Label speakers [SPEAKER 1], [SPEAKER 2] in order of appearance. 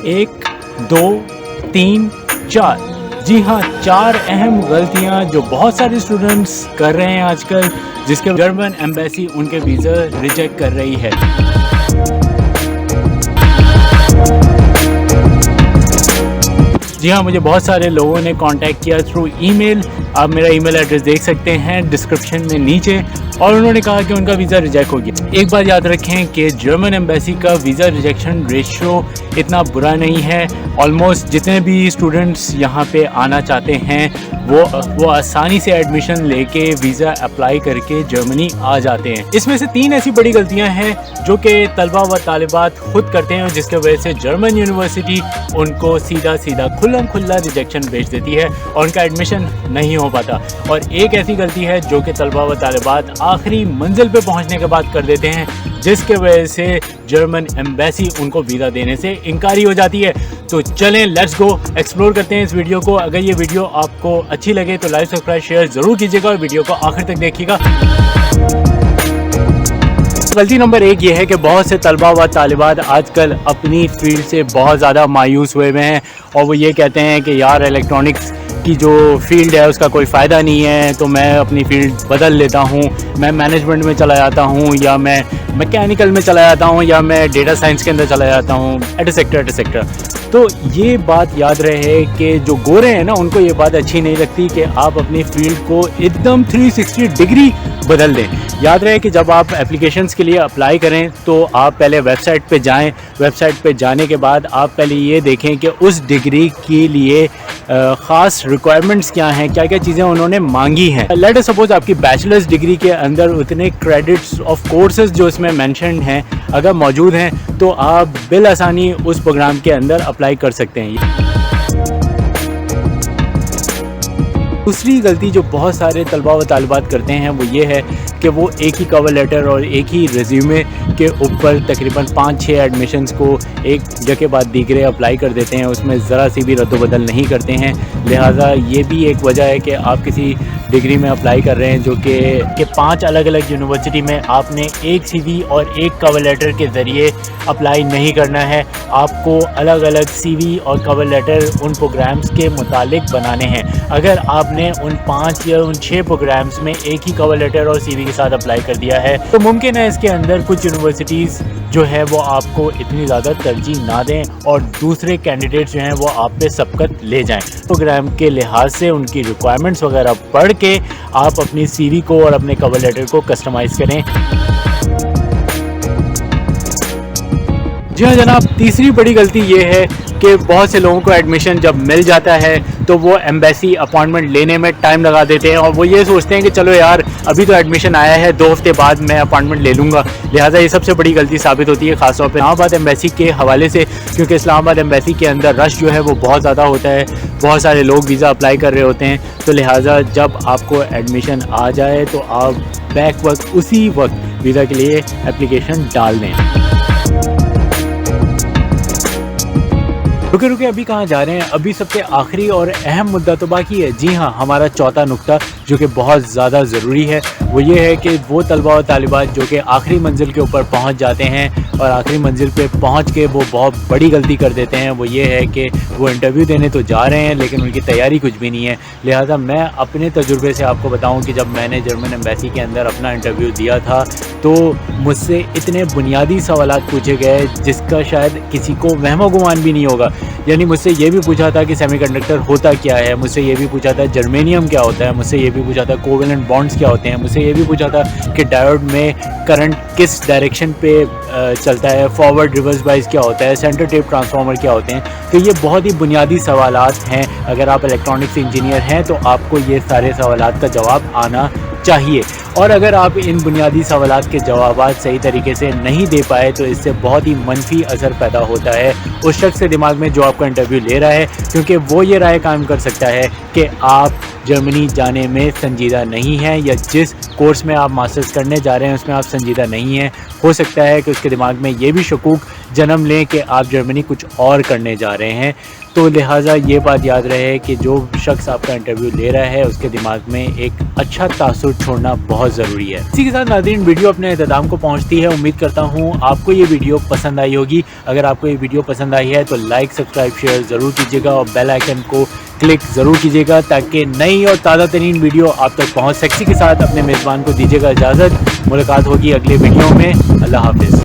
[SPEAKER 1] 1 2 3 4, جی ہاں 4 اہم غلطیاں جو بہت سارے اسٹوڈنٹس کر رہے ہیں آج کل، جس کے جرمن ایمبیسی ان کے ویزا ریجیکٹ کر رہی ہے۔ جی ہاں، مجھے بہت سارے لوگوں نے کانٹیکٹ کیا تھرو ای میل، آپ میرا ای میل ایڈریس دیکھ سکتے ہیں ڈسکرپشن میں نیچے، اور انہوں نے کہا کہ ان کا ویزا ریجیکٹ ہو گیا۔ ایک بات یاد رکھیں کہ جرمن ایمبیسی کا ویزا ریجیکشن ریشیو اتنا برا نہیں ہے، آلموسٹ جتنے بھی اسٹوڈنٹس یہاں پہ آنا چاہتے ہیں وہ آسانی سے ایڈمیشن لے کے ویزا اپلائی کر کے جرمنی آ جاتے ہیں۔ اس میں سے 3 ایسی بڑی غلطیاں ہیں جو کہ طلبہ و طالبات خود کرتے ہیں، جس کی وجہ سے جرمن یونیورسٹی ان کو سیدھا کھلا ریجیکشن بھیج دیتی ہے اور ان کا ایڈمیشن نہیں ہو پاتا۔ اور ایک ایسی غلطی ہے جو کہ طلبہ و طالبات آخری منزل پہ پہنچنے کے بعد کر دیتے ہیں، جس کے وجہ سے جرمن ایمبیسی ان کو ویزا دینے سے انکاری ہو جاتی ہے۔ تو چلیں لیٹس گو ایکسپلور کرتے ہیں اس ویڈیو کو۔ اگر یہ ویڈیو آپ کو اچھی لگے تو لائک سبسکرائب شیئر ضرور کیجیے گا اور ویڈیو کو آخر تک دیکھیے گا۔ غلطی نمبر 1 یہ ہے کہ بہت سے طلبہ و طالبات آج کل اپنی فیلڈ سے بہت زیادہ مایوس ہوئے ہیں، اور وہ یہ کہتے ہیں کہ یار الیکٹرانکس کی جو فیلڈ ہے اس کا کوئی فائدہ نہیں ہے، تو میں اپنی فیلڈ بدل لیتا ہوں، میں مینجمنٹ میں چلا جاتا ہوں، یا میں میکینیکل میں چلا جاتا ہوں، یا میں ڈیٹا سائنس کے اندر چلا جاتا ہوں، ایٹسیکٹرا۔ تو یہ بات یاد رہے کہ جو گورے ہیں نا، ان کو یہ بات اچھی نہیں لگتی کہ آپ اپنی فیلڈ کو ایک دم 360 ڈگری بدل دیں۔ یاد رہے کہ جب آپ اپلیکیشنز کے لیے اپلائی کریں تو آپ پہلے ویب سائٹ پہ جائیں، ویب سائٹ پہ جانے کے بعد آپ پہلے یہ دیکھیں کہ اس ڈگری کے لیے خاص ریکوائرمنٹس کیا ہیں، کیا چیزیں انہوں نے مانگی ہیں۔ لیٹ اس سپوز آپ کی بیچلرز ڈگری کے اندر اتنے کریڈٹس آف کورسز جو اس میں مینشنڈ ہیں اگر موجود ہیں تو آپ بالآسانی اس پروگرام کے اندر اپلائی کر سکتے ہیں۔ دوسری غلطی جو بہت سارے طلبہ و طالبات کرتے ہیں وہ یہ ہے کہ وہ ایک ہی کور لیٹر اور ایک ہی ریزیومے کے اوپر تقریباً 5-6 ایڈمیشنز کو ایک جگہ کے بعد دیگرے اپلائی کر دیتے ہیں، اس میں ذرا سی بھی رد و بدل نہیں کرتے ہیں۔ لہٰذا یہ بھی ایک وجہ ہے کہ آپ کسی ڈگری میں اپلائی کر رہے ہیں جو کہ 5 الگ الگ یونیورسٹی میں آپ نے ایک سی وی اور ایک کور لیٹر کے ذریعے اپلائی نہیں کرنا ہے، آپ کو الگ الگ سی وی اور کور لیٹر ان پروگرامز کے متعلق بنانے ہیں۔ اگر آپ نے ان 5 یا ان 6 پروگرامز میں ایک ہی کور لیٹر اور سی وی کے ساتھ اپلائی کر دیا ہے تو ممکن ہے اس کے اندر کچھ یونیورسٹیز جو ہے وہ آپ کو اتنی زیادہ ترجیح نہ دیں اور دوسرے کینڈیڈیٹس جو ہیں وہ آپ پہ سبقت لے جائیں۔ پروگرام کے لحاظ سے ان کی ریکوائرمنٹس وغیرہ پڑھ کے آپ اپنی سی وی کو اور اپنے کور لیٹر کو کسٹمائز کریں۔ جی ہاں جناب، تیسری بڑی غلطی یہ ہے کہ بہت سے لوگوں کو ایڈمیشن جب مل جاتا ہے تو وہ ایمبیسی اپائنٹمنٹ لینے میں ٹائم لگا دیتے ہیں، اور وہ یہ سوچتے ہیں کہ چلو یار ابھی تو ایڈمیشن آیا ہے، 2 ہفتے بعد میں اپائنٹمنٹ لے لوں گا۔ لہٰذا یہ سب سے بڑی غلطی ثابت ہوتی ہے، خاص طور پہ اسلام آباد ایمبیسی کے حوالے سے، کیونکہ اسلام آباد ایمبیسی کے اندر رش جو ہے وہ بہت زیادہ ہوتا ہے، بہت سارے لوگ ویزا اپلائی کر رہے ہوتے ہیں، تو لہٰذا جب آپ کو ایڈمیشن آ جائے تو آپ بیک وقت اسی وقت ویزا کے لیے اپلیکیشن ڈال دیں۔ رکے ابھی کہاں جا رہے ہیں؟ ابھی سب سے آخری اور اہم مدعا تو باقی ہے۔ جی ہاں، ہمارا چوتھا نقطہ جو کہ بہت زیادہ ضروری ہے وہ یہ ہے کہ وہ طلبہ و طالبات جو کہ آخری منزل کے اوپر پہنچ جاتے ہیں اور آخری منزل پہ پہنچ کے وہ بہت بڑی غلطی کر دیتے ہیں، وہ یہ ہے کہ وہ انٹرویو دینے تو جا رہے ہیں لیکن ان کی تیاری کچھ بھی نہیں ہے۔ لہٰذا میں اپنے تجربے سے آپ کو بتاؤں کہ جب میں نے جرمن ایمبیسی کے اندر اپنا انٹرویو دیا تھا تو مجھ سے اتنے بنیادی سوالات پوچھے گئے جس کا شاید کسی کو وہم و گمان بھی نہیں ہوگا۔ یعنی مجھ سے یہ بھی پوچھا تھا کہ سیمی کنڈکٹر ہوتا کیا ہے، مجھ سے یہ بھی پوچھا تھا جرمینیم کیا ہوتا ہے، مجھ سے یہ بھی پوچھا تھا کوویلنٹ بانڈز کیا ہوتے ہیں، مجھ سے یہ بھی پوچھا تھا کہ ڈائیوڈ میں کرنٹ کس ڈائریکشن پہ چلتا ہے، فارورڈ ریورس بائز کیا ہوتا ہے، سینٹر ٹیپ ٹرانسفارمر کیا ہوتے ہیں۔ تو یہ بہت ہی بنیادی سوالات ہیں، اگر آپ الیکٹرانکس انجینئر ہیں تو آپ کو یہ سارے سوالات کا جواب آنا چاہیے، اور اگر آپ ان بنیادی سوالات کے جوابات صحیح طریقے سے نہیں دے پائے تو اس سے بہت ہی منفی اثر پیدا ہوتا ہے اس شخص کے دماغ میں جو آپ کا انٹرویو لے رہا ہے، کیونکہ وہ یہ رائے قائم کر سکتا ہے کہ آپ جرمنی جانے میں سنجیدہ نہیں ہیں یا جس کورس میں آپ ماسٹرز کرنے جا رہے ہیں اس میں آپ سنجیدہ نہیں ہیں، ہو سکتا ہے کہ اس کے دماغ میں یہ بھی شکوک جنم لیں کہ آپ جرمنی کچھ اور کرنے جا رہے ہیں. تو لہٰذا یہ بات یاد رہے کہ جو شخص آپ کا انٹرویو لے رہا ہے اس کے دماغ میں ایک اچھا تاثر چھوڑنا بہت ضروری ہے. اسی کے ساتھ ناظرین ویڈیو اپنے اختتام کو پہنچتی ہے. امید کرتا ہوں آپ کو یہ ویڈیو پسند آئی ہوگی. اگر آپ کو یہ ویڈیو پسند آئی ہے تو لائک سبسکرائب شیئر ضرور کیجیے گا اور بیل آئیکن کو کلک ضرور کیجیے گا تاکہ نئی اور تازہ ترین ویڈیو آپ تک پہنچ سکے. اسی کے ساتھ اپنے میزبان کو دیجیے گا اجازت. ملاقات ہوگی اگلے ویڈیو میں. اللہ حافظ.